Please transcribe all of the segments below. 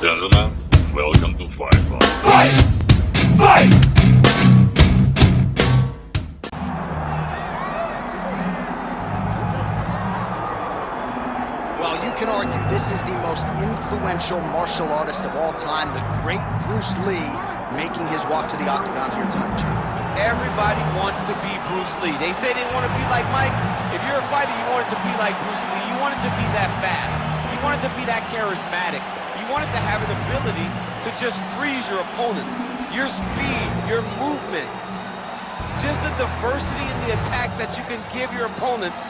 Gentlemen, welcome to Fight Club. Fight! Fight! Well, you can argue this is the most influential martial artist of all time, the great Bruce Lee, making his walk to the octagon here tonight, Jim. Everybody wants to be Bruce Lee. They say they want to be like Mike. If you're a fighter, you want it to be like Bruce Lee. You want it to be that fast. You want it to be that charismatic. You want it to have an ability to just freeze your opponents. Your speed, your movement, just the diversity in the attacks that you can give your opponents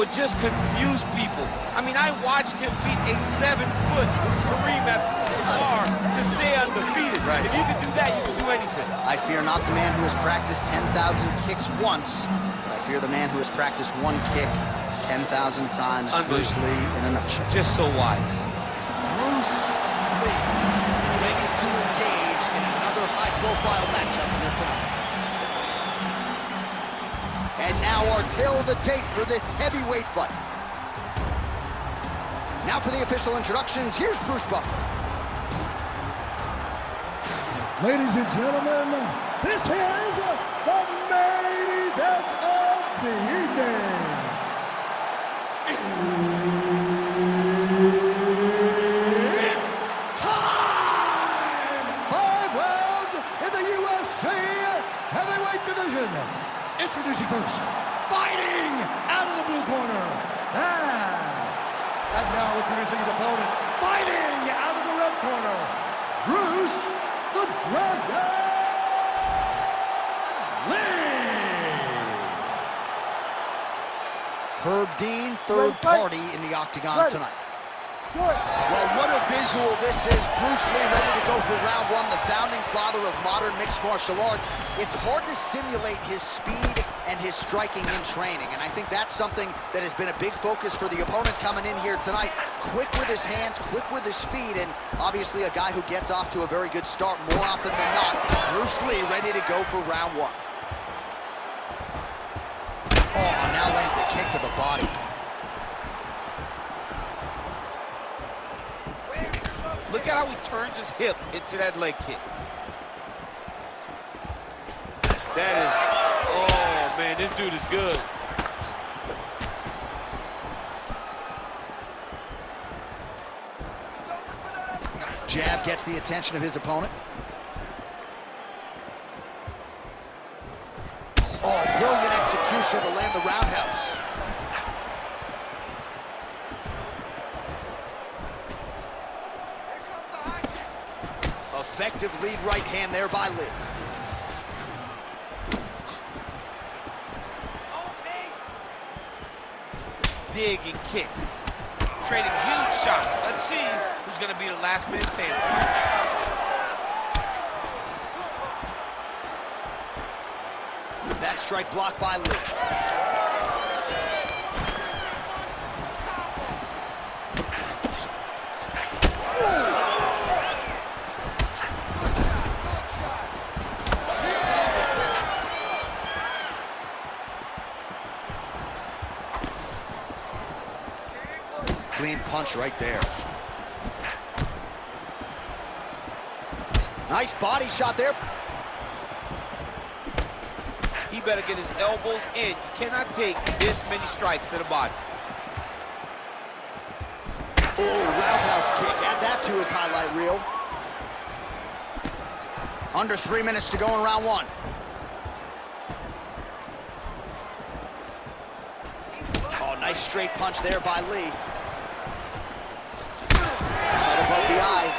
would just confuse people. I mean, I watched him beat a 7-foot Kareem Abdul-Jabbar to stay undefeated. Right. If you can do that, you can do anything. I fear not the man who has practiced 10,000 kicks once, but I fear the man who has practiced one kick 10,000 times. Bruce Lee in a nutshell. Just so wise. Bruce Lee, ready to engage in another high-profile matchup here tonight. And now our tale of the tape for this heavyweight fight. Now for the official introductions, here's Bruce Buffer. Ladies and gentlemen, this is the main event of the evening. It's time! 5 rounds in the UFC heavyweight division. Introducing first, fighting out of the blue corner, Bass. And now introducing his opponent, fighting out of the red corner, Bruce the Dragon Lee. Herb Dean, third party in the octagon tonight. Well, what a visual this is. Bruce Lee ready to go for round one, the founding father of modern mixed martial arts. It's hard to simulate his speed and his striking in training, and I think that's something that has been a big focus for the opponent coming in here tonight. Quick with his hands, quick with his feet, and obviously a guy who gets off to a very good start more often than not. Bruce Lee ready to go for round one. Oh, now lands a kick to the body. Look at how he turns his hip into that leg kick. That is, oh man, this dude is good. Jab gets the attention of his opponent. Oh, brilliant execution to land the roundhouse. Effective lead right hand there by Lee. Dig and kick. Trading huge shots. Let's see who's going to be the last man standing. That strike blocked by Lee. Clean punch right there. Nice body shot there. He better get his elbows in. You cannot take this many strikes to the body. Oh, roundhouse kick. Add that to his highlight reel. Under 3 minutes to go in round one. Oh, nice straight punch there by Lee. Right above the eye.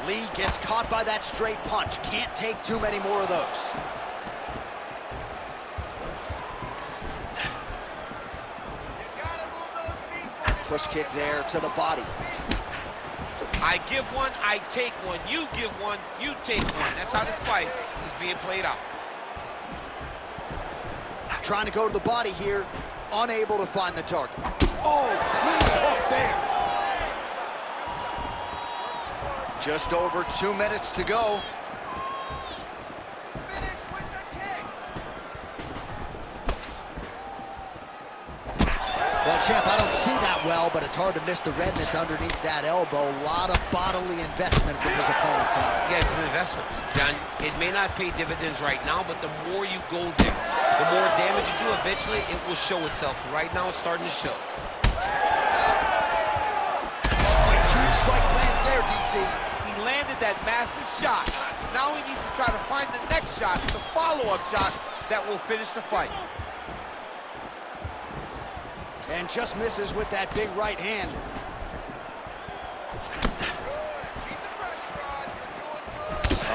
Lee gets caught by that straight punch. Can't take too many more of those. Push kick there to the body. I give one, I take one. You give one, you take one. That's how this fight is being played out. Trying to go to the body here. Unable to find the target. Oh, clean hook there. Just over 2 minutes to go. Finish with the kick. Well, champ, I don't see that well, but it's hard to miss the redness underneath that elbow. A lot of bodily investment from his opponent tonight. Yeah, it's an investment, John. It may not pay dividends right now, but the more you go there, the more damage you do, eventually it will show itself. Right now, it's starting to show. Huge strike lands there, DC. He landed that massive shot. Now he needs to try to find the next shot, the follow-up shot that will finish the fight. And just misses with that big right hand.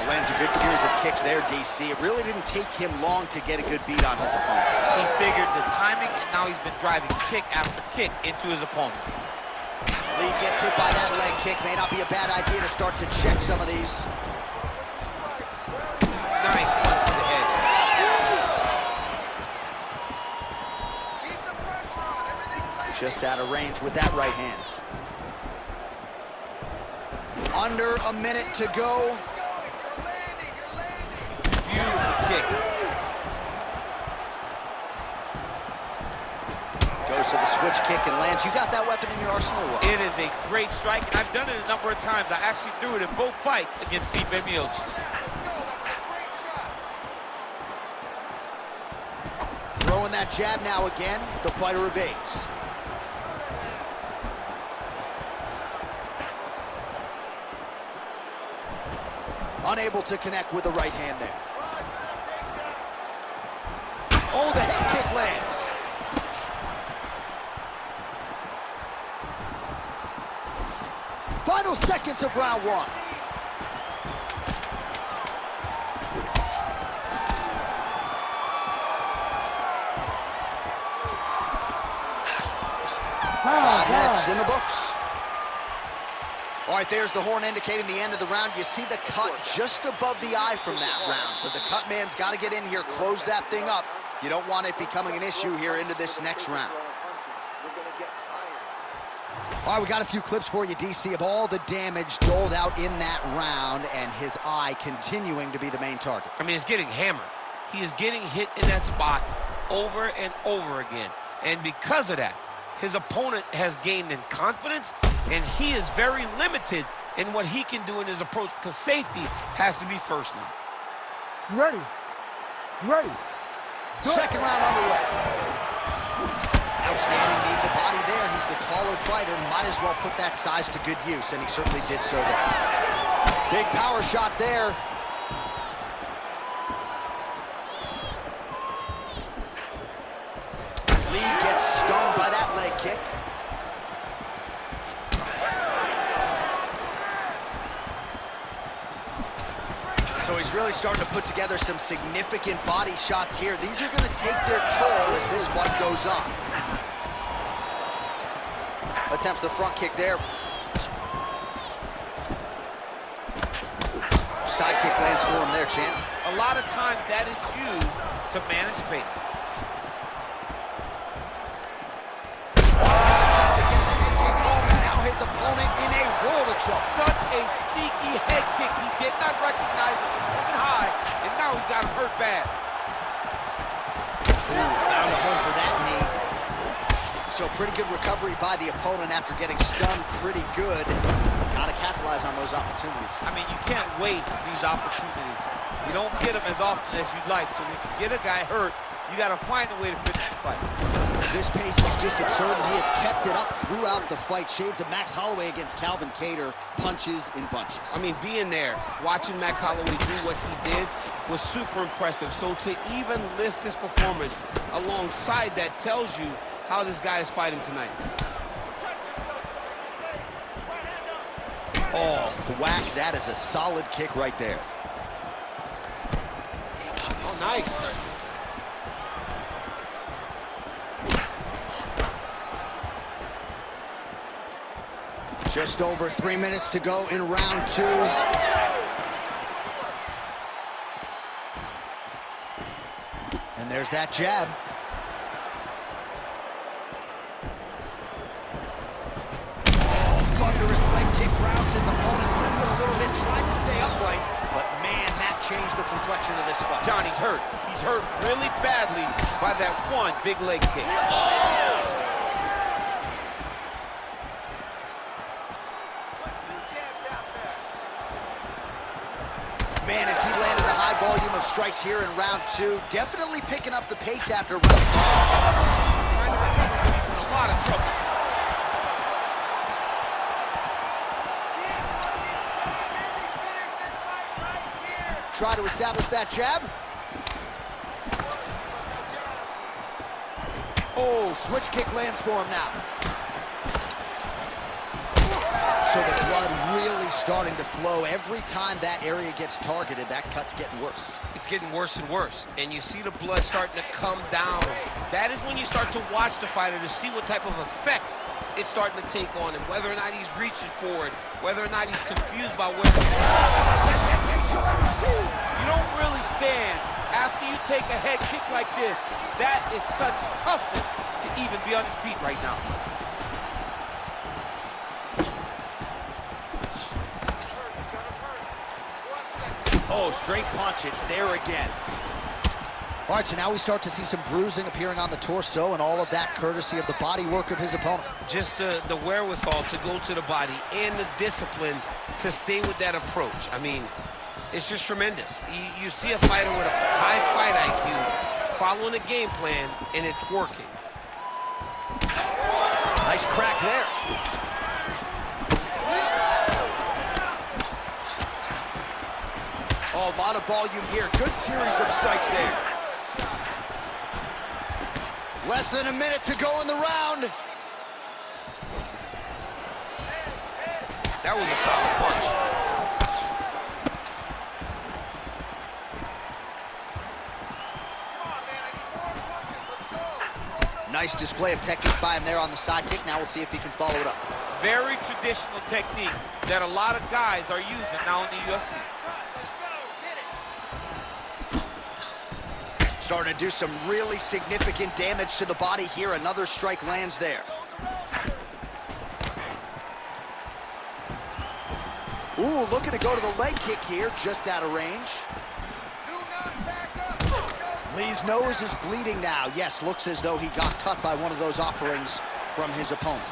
Lands a good series of kicks there, DC. It really didn't take him long to get a good beat on his opponent. He figured the timing, and now he's been driving kick after kick into his opponent. Lee gets hit by that leg kick. May not be a bad idea to start to check some of these. Nice punch to the head. Just out of range with that right hand. Under a minute to go. Beautiful kick. Goes to the switch kick and lands. You got that weapon in your arsenal? It is a great strike, and I've done it a number of times. I actually threw it in both fights against Stipe Miocic. Throwing that jab now again. The fighter evades. Unable to connect with the right hand there. Oh, the head kick lands. Final seconds of round one. Five minutes in the books. All right, there's the horn indicating the end of the round. You see the cut just above the eye from that round. So the cut man's got to get in here, close that thing up. You don't want it becoming an issue here into this next round. All right, we got a few clips for you, DC, of all the damage doled out in that round and his eye continuing to be the main target. I mean, he's getting hammered. He is getting hit in that spot over and over again. And because of that, his opponent has gained in confidence, and he is very limited in what he can do in his approach, because safety has to be first now. Ready. Ready. Second round underway. Outstanding knee to the body there. He's the taller fighter. Might as well put that size to good use, and he certainly did so there. Big power shot there. Lee gets stung by that leg kick. So he's really starting to put together some significant body shots here. These are going to take their toll as this fight goes on. Attempts the front kick there. Side kick lands for him there, champ. A lot of times that is used to manage space. Now his opponent in a world of trouble. Such a sneaky head kick. He did not recognize it was coming high, and now he's got him hurt bad. Ooh, found a home for that knee. So pretty good recovery by the opponent after getting stunned pretty good. Got to capitalize on those opportunities. I mean, you can't waste these opportunities. You don't get them as often as you'd like, so when you get a guy hurt, you got to find a way to finish the fight. This pace is just absurd, and he has kept it up throughout the fight. Shades of Max Holloway against Calvin Kattar, punches in bunches. I mean, being there, watching Max Holloway do what he did was super impressive. So to even list this performance alongside that tells you how this guy is fighting tonight. Oh, thwack, that is a solid kick right there. Oh, nice. Just over 3 minutes to go in round two. And there's that jab. Thunderous leg kick grounds his opponent, lifted a little bit, tried to stay upright, but man, that changed the complexion of this fight. John, he's hurt. He's hurt really badly by that one big leg kick. Man, as he landed a high volume of strikes here in round 2, definitely picking up the pace after round 1. Trying to recover, but he's in a lot of trouble. Try to establish that jab. Oh, switch kick lands for him now. So the blood really starting to flow. Every time that area gets targeted, that cut's getting worse. It's getting worse and worse, and you see the blood starting to come down. That is when you start to watch the fighter to see what type of effect it's starting to take on him, whether or not he's reaching forward, whether or not he's confused by where. You don't really stand after you take a head kick like this. That is such toughness to even be on his feet right now. Oh, straight punch, it's there again. All right, so now we start to see some bruising appearing on the torso, and all of that courtesy of the body work of his opponent. Just the wherewithal to go to the body and the discipline to stay with that approach. I mean, it's just tremendous. You see a fighter with a high fight IQ following a game plan, and it's working. Nice crack there. Oh, a lot of volume here. Good series of strikes there. Less than a minute to go in the round. That was a solid punch. Nice display of technique by him there on the side kick. Now we'll see if he can follow it up. Very traditional technique that a lot of guys are using now in the UFC. Starting to do some really significant damage to the body here. Another strike lands there. Ooh, looking to go to the leg kick here, just out of range. Lee's nose is bleeding now. Yes, looks as though he got cut by one of those offerings from his opponent.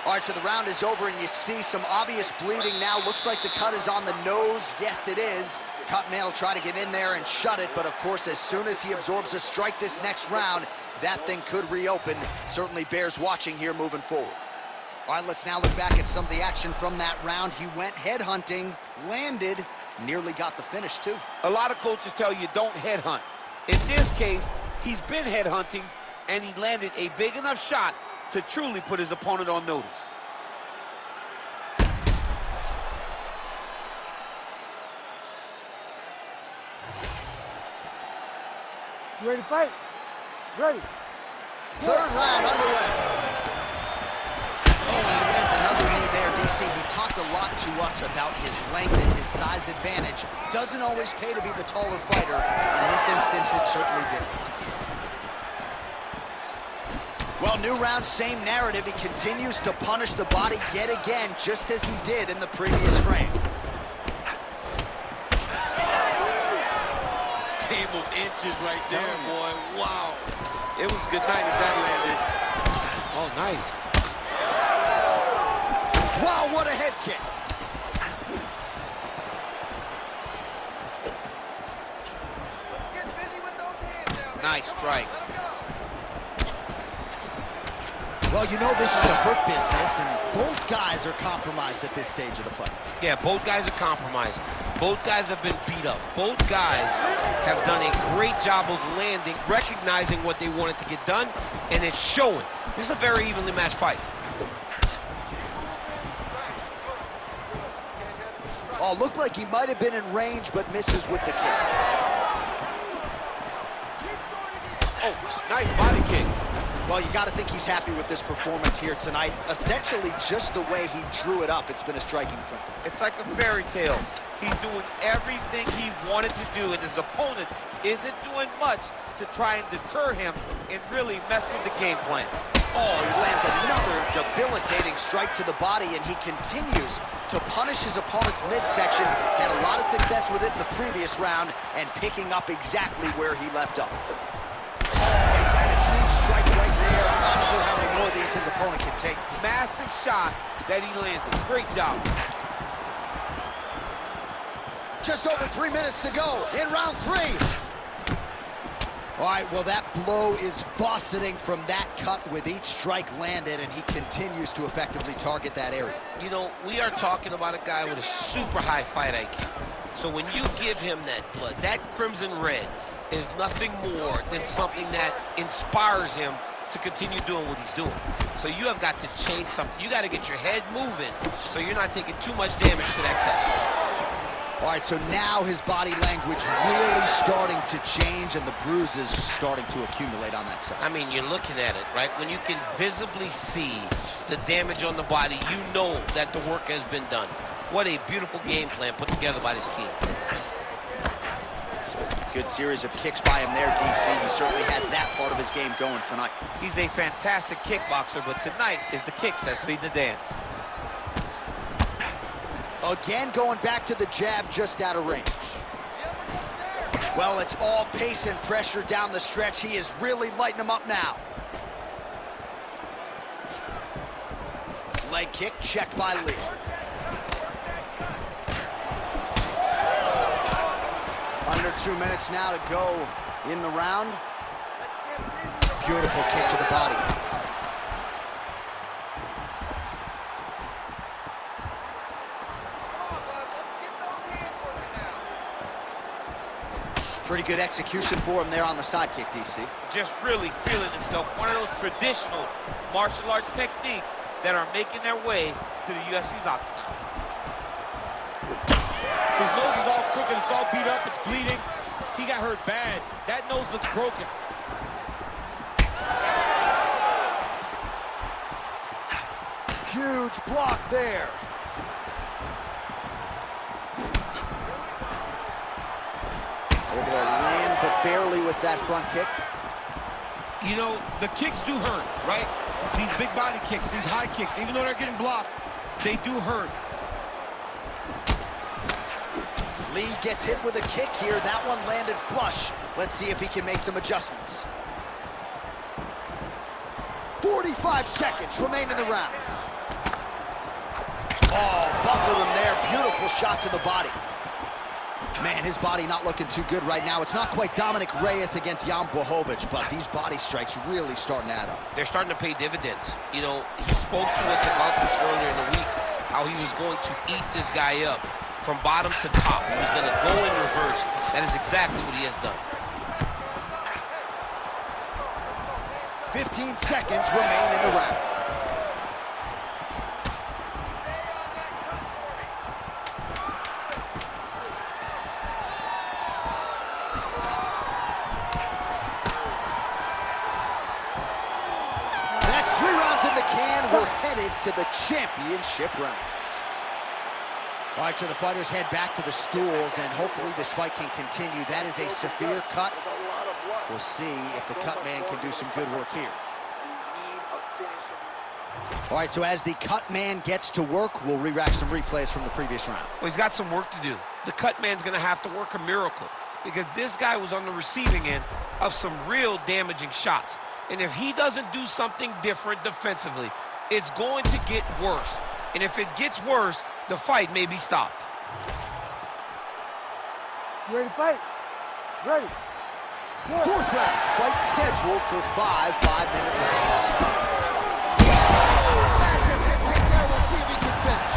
All right, so the round is over, and you see some obvious bleeding now. Looks like the cut is on the nose. Yes, it is. Cutman will try to get in there and shut it, but of course, as soon as he absorbs a strike this next round, that thing could reopen. Certainly bears watching here moving forward. All right, let's now look back at some of the action from that round. He went headhunting, landed, nearly got the finish, too. A lot of coaches tell you don't headhunt. In this case, he's been headhunting, and he landed a big enough shot to truly put his opponent on notice. You ready to fight? Ready. Third round underway. Oh, and he lands another knee there, DC. He talked a lot to us about his length and his size advantage. Doesn't always pay to be the taller fighter. In this instance, it certainly did. Well, new round, same narrative. He continues to punish the body yet again, just as he did in the previous frame. Game of inches right there, boy. Wow. It was good night if that landed. Oh, nice. Wow, what a head kick. Let's get busy with those hands now, man. Nice strike. Well, you know this is the hurt business, and both guys are compromised at this stage of the fight. Yeah, both guys are compromised. Both guys have been beat up. Both guys have done a great job of landing, recognizing what they wanted to get done, and it's showing. This is a very evenly matched fight. Oh, looked like he might have been in range, but misses with the kick. Oh, nice body kick. Well, you got to think he's happy with this performance here tonight. Essentially, just the way he drew it up, it's been a striking front. It's like a fairy tale. He's doing everything he wanted to do, and his opponent isn't doing much to try and deter him and really mess with the game plan. Oh, he lands another debilitating strike to the body, and he continues to punish his opponent's midsection. Had a lot of success with it in the previous round, and picking up exactly where he left off. He's had a huge strike right there. I'm not sure how many more of these his opponent can take. Massive shot that he landed. Great job. Just over 3 minutes to go in round 3. All right, well, that blow is buffeting from that cut with each strike landed, and he continues to effectively target that area. You know, we are talking about a guy with a super high fight IQ. So when you give him that blood, that crimson red is nothing more than something that inspires him to continue doing what he's doing. So you have got to change something. You got to get your head moving so you're not taking too much damage to that cut. All right, so now his body language really starting to change, and the bruises starting to accumulate on that side. I mean, you're looking at it, right? When you can visibly see the damage on the body, you know that the work has been done. What a beautiful game plan put together by this team. Good series of kicks by him there, DC. He certainly has that part of his game going tonight. He's a fantastic kickboxer, but tonight is the kicks that's lead the dance. Again, going back to the jab just out of range. Well, it's all pace and pressure down the stretch. He is really lighting him up now. Leg kick checked by Lee. Under 2 minutes now to go in the round. Beautiful kick to the body. Pretty good execution for him there on the sidekick, DC. Just really feeling himself. One of those traditional martial arts techniques that are making their way to the UFC's octagon. His nose is all crooked, it's all beat up, it's bleeding. He got hurt bad. That nose looks broken. Huge block there. Able to land, but barely with that front kick. You know, the kicks do hurt, right? These big body kicks, these high kicks, even though they're getting blocked, they do hurt. Lee gets hit with a kick here. That one landed flush. Let's see if he can make some adjustments. 45 seconds remain in the round. Oh, buckled him there. Beautiful shot to the body. Man, his body not looking too good right now. It's not quite Dominic Reyes against Jan Blachowicz, but these body strikes really starting to add up. They're starting to pay dividends. You know, he spoke to us about this earlier in the week, how he was going to eat this guy up from bottom to top. He was going to go in reverse. That is exactly what he has done. 15 seconds remain in the round. That's 3 rounds in the can. We're headed to the championship rounds. All right, so the fighters head back to the stools, and hopefully this fight can continue. That is a severe cut. We'll see if the cut man can do some good work here. All right, so as the cut man gets to work, we'll re-rack some replays from the previous round. Well, he's got some work to do. The cut man's gonna have to work a miracle because this guy was on the receiving end of some real damaging shots. And if he doesn't do something different defensively, it's going to get worse. And if it gets worse, the fight may be stopped. You ready to fight? Ready. Fourth round, fight scheduled for 5 5-minute rounds. Massive hit kick there. We'll see if he can finish.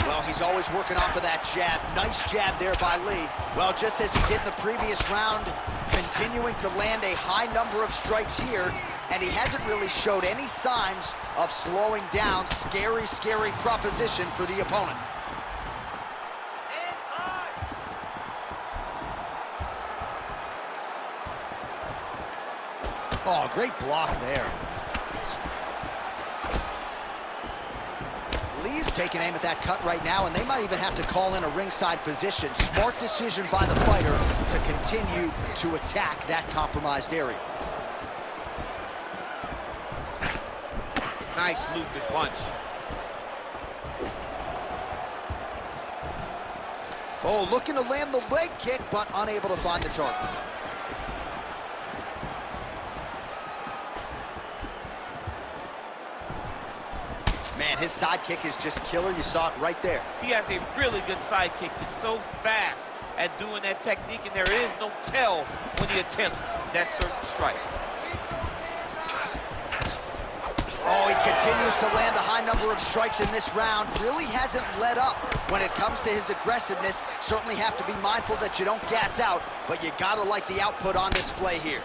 Well, he's always working off of that jab. Nice jab there by Lee. Well, just as he did in the previous round, continuing to land a high number of strikes here, and he hasn't really showed any signs of slowing down. Scary, scary proposition for the opponent. Oh, great block there. Lee's taking aim at that cut right now, and they might even have to call in a ringside physician. Smart decision by the fighter to continue to attack that compromised area. Nice looping punch. Oh, looking to land the leg kick, but unable to find the target. Man, his side kick is just killer. You saw it right there. He has a really good side kick. He's so fast at doing that technique, and there is no tell when he attempts that certain strike. Oh, he continues to land a high number of strikes in this round. Really hasn't let up when it comes to his aggressiveness. Certainly have to be mindful that you don't gas out, but you gotta like the output on display here.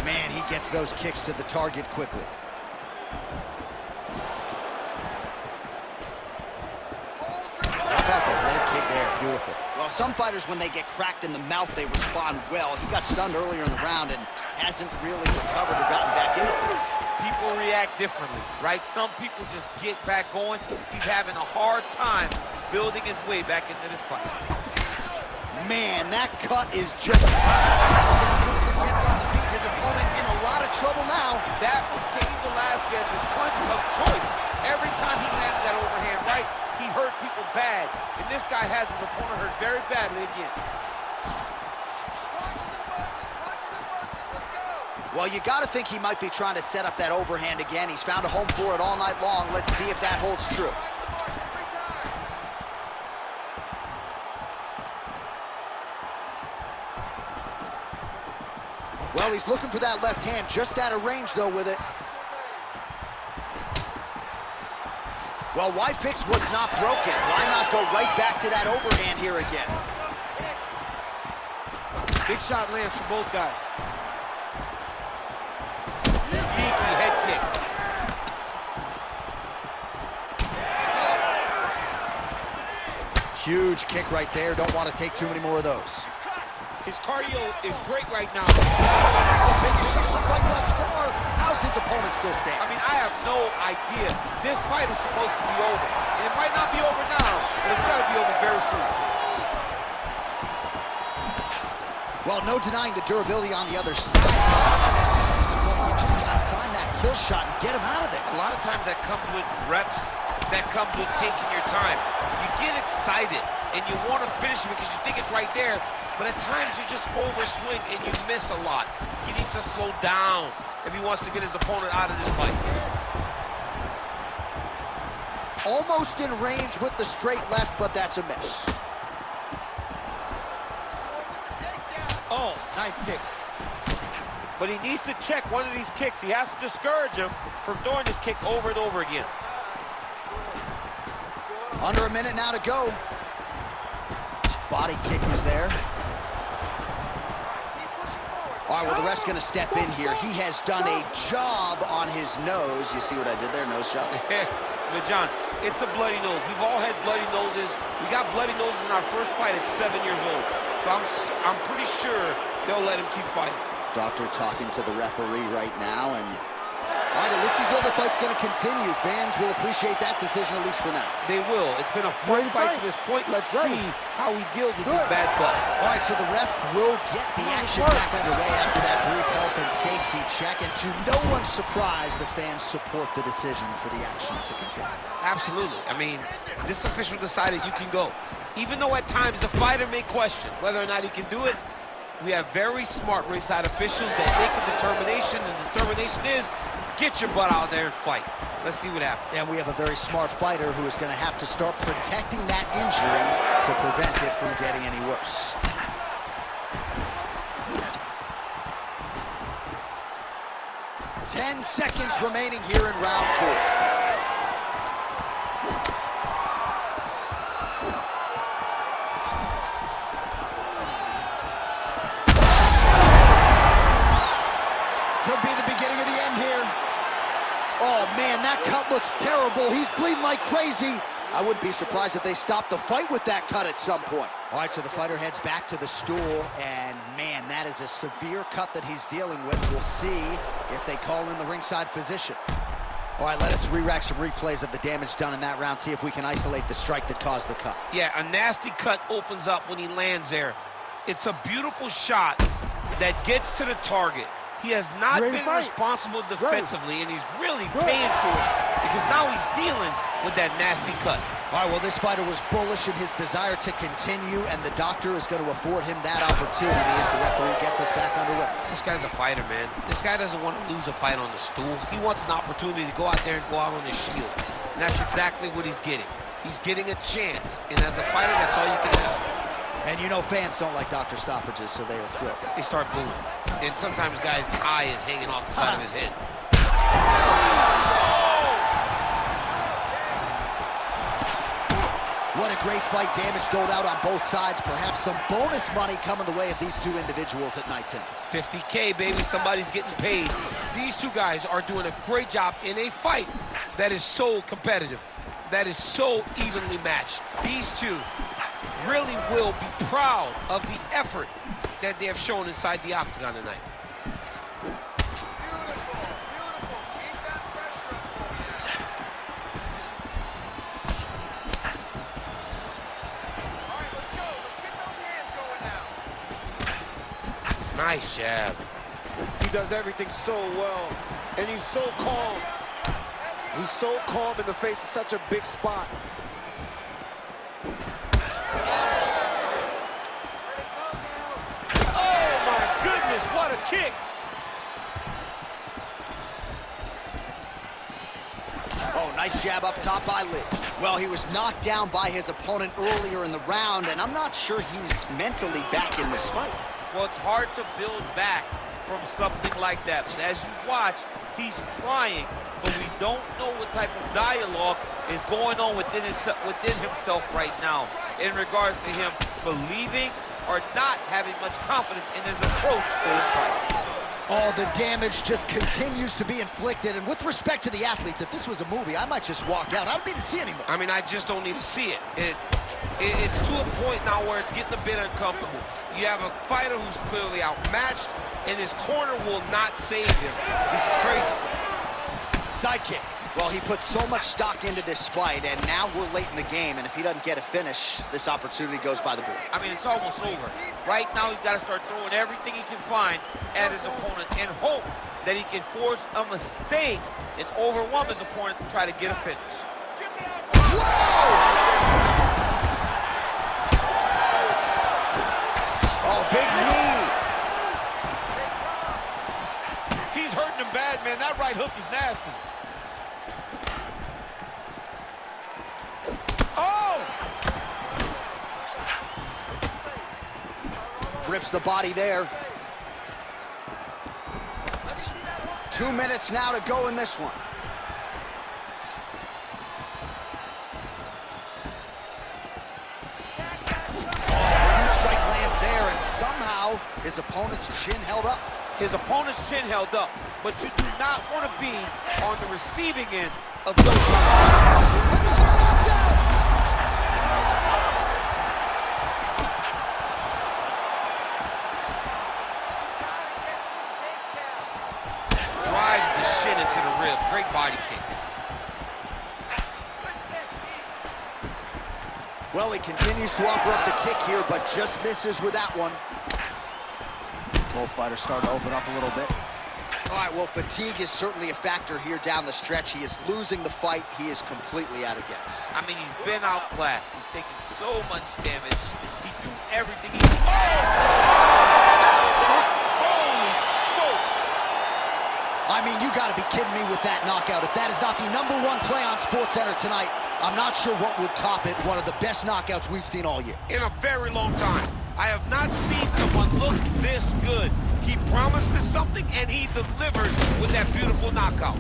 Man, he gets those kicks to the target quickly. How about the leg kick there? Beautiful. Well, some fighters, when they get cracked in the mouth, they respond well. He got stunned earlier in the round and hasn't really recovered or gotten back into things. People react differently, right? Some people just get back going. He's having a hard time building his way back into this fight. Man, that cut is just... Gets on the feet. His opponent in a lot of trouble now. That was Cain Velasquez's punch of choice. Every time he landed that overhand right, he hurt people bad. And this guy has his opponent hurt very badly again. Well, you got to think he might be trying to set up that overhand again. He's found a home for it all night long. Let's see if that holds true. Well, he's looking for that left hand, just out of range, though, with it. Well, why fix what's not broken? Why not go right back to that overhand here again? Big shot lands for both guys. Sneaky head kick. Huge kick right there. Don't want to take too many more of those. His cardio is great right now. The biggest shots of the fight thus far. How's his opponent still standing? I mean, I have no idea. This fight is supposed to be over. And it might not be over now, but it's got to be over very soon. Well, no denying the durability on the other side. You just got to find that kill shot and get him out of there. A lot of times that comes with reps, that comes with taking your time. You get excited and you want to finish it because you think it's right there, but at times you just overswing and you miss a lot. He needs to slow down if he wants to get his opponent out of this fight. Almost in range with the straight left, but that's a miss. Oh, nice kick. But he needs to check one of these kicks. He has to discourage him from doing this kick over and over again. Under a minute now to go. Body kick was there. All right, well, the ref's going to step in here. He has done a job on his nose. You see what I did there? Nose shot. But, John, it's a bloody nose. We've all had bloody noses. We got bloody noses in our first fight at 7 years old. So I'm pretty sure they'll let him keep fighting. Doctor talking to the referee right now, and all right, it looks as though the fight's going to continue. Fans will appreciate that decision, at least for now. They will. It's been a fun fight to this point. Let's see how he deals with this bad cut. All right, so the ref will get the action back underway after that brief health and safety check, and to no one's surprise, the fans support the decision for the action to continue. Absolutely. I mean, this official decided you can go. Even though at times the fighter may question whether or not he can do it, we have very smart ringside officials that make a determination, and the determination is get your butt out there and fight. Let's see what happens. And we have a very smart fighter who is going to have to start protecting that injury to prevent it from getting any worse. Ten seconds remaining here in round 4. Could be the beginning of the end here. Oh, man, that cut looks terrible. He's bleeding like crazy. I wouldn't be surprised if they stopped the fight with that cut at some point. All right, so the fighter heads back to the stool, and man, that is a severe cut that he's dealing with. We'll see if they call in the ringside physician. All right, let us re-rack some replays of the damage done in that round, see if we can isolate the strike that caused the cut. Yeah, a nasty cut opens up when he lands there. It's a beautiful shot that gets to the target. He has not been responsible defensively, and he's really paying for it because now he's dealing with that nasty cut. All right, well, this fighter was bullish in his desire to continue, and the doctor is going to afford him that opportunity as the referee gets us back underway. This guy's a fighter, man. This guy doesn't want to lose a fight on the stool. He wants an opportunity to go out there and go out on his shield, and that's exactly what he's getting. He's getting a chance, and as a fighter, that's all you can ask for. And you know fans don't like doctor stoppages, so they are thrilled. They start booing. And sometimes guys' eye is hanging off the side of his head. What a great fight. Damage doled out on both sides. Perhaps some bonus money coming the way of these two individuals at night 10. 50K, baby. Somebody's getting paid. These two guys are doing a great job in a fight that is so competitive, that is so evenly matched. These two really will be proud of the effort that they have shown inside the octagon tonight. Beautiful, beautiful. Keep that pressure up for you. All right, let's go. Let's get those hands going now. Nice jab. He does everything so well, and he's so calm. He's so calm in the face of such a big spot. What a kick! Oh, nice jab up top by Lee. Well, he was knocked down by his opponent earlier in the round, and I'm not sure he's mentally back in this fight. Well, it's hard to build back from something like that. But as you watch, he's trying, but we don't know what type of dialogue is going on within himself right now in regards to him believing or not having much confidence in his approach to his fight. Oh, the damage just continues to be inflicted. And with respect to the athletes, if this was a movie, I might just walk out. I don't need to see anymore. I mean, I just don't need to see it. It's to a point now where it's getting a bit uncomfortable. You have a fighter who's clearly outmatched, and his corner will not save him. This is crazy. Sidekick. Well, he put so much stock into this fight, and now we're late in the game, and if he doesn't get a finish, this opportunity goes by the board. I mean, it's almost over. Right now, he's got to start throwing everything he can find at his opponent and hope that he can force a mistake and overwhelm his opponent to try to get a finish. Whoa! Oh, big knee. He's hurting him bad, man. That right hook is nasty. Rips the body there. 2 minutes now to go in this one. Huge strike lands there, and somehow his opponent's chin held up. His opponent's chin held up, but you do not want to be on the receiving end of those. Another knockdown! Drives the shin into the rib. Great body kick. Well, he continues to offer up the kick here, but just misses with that one. Both fighters starting to open up a little bit. All right, well, fatigue is certainly a factor here down the stretch. He is losing the fight. He is completely out of gas. I mean, he's been outclassed. He's taking so much damage. He do everything he Holy smokes! I mean, you got to be kidding me with that knockout. If that is not the #1 play on SportsCenter tonight, I'm not sure what would top it. One of the best knockouts we've seen all year. In a very long time. I have not seen someone look this good. He promised us something, and he delivered with that beautiful knockout.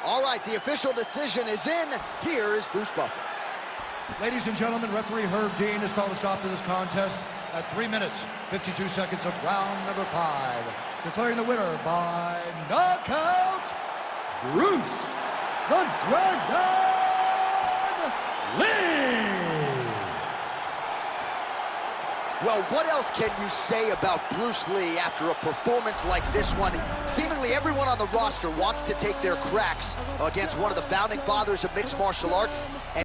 All right, the official decision is in. Here is Bruce Buffer. Ladies and gentlemen, referee Herb Dean has called a stop to this contest at 3 minutes, 52 seconds of round number 5. Declaring the winner by knockout, Bruce the Dragon Lee! Well, what else can you say about Bruce Lee after a performance like this one? Seemingly everyone on the roster wants to take their cracks against one of the founding fathers of mixed martial arts.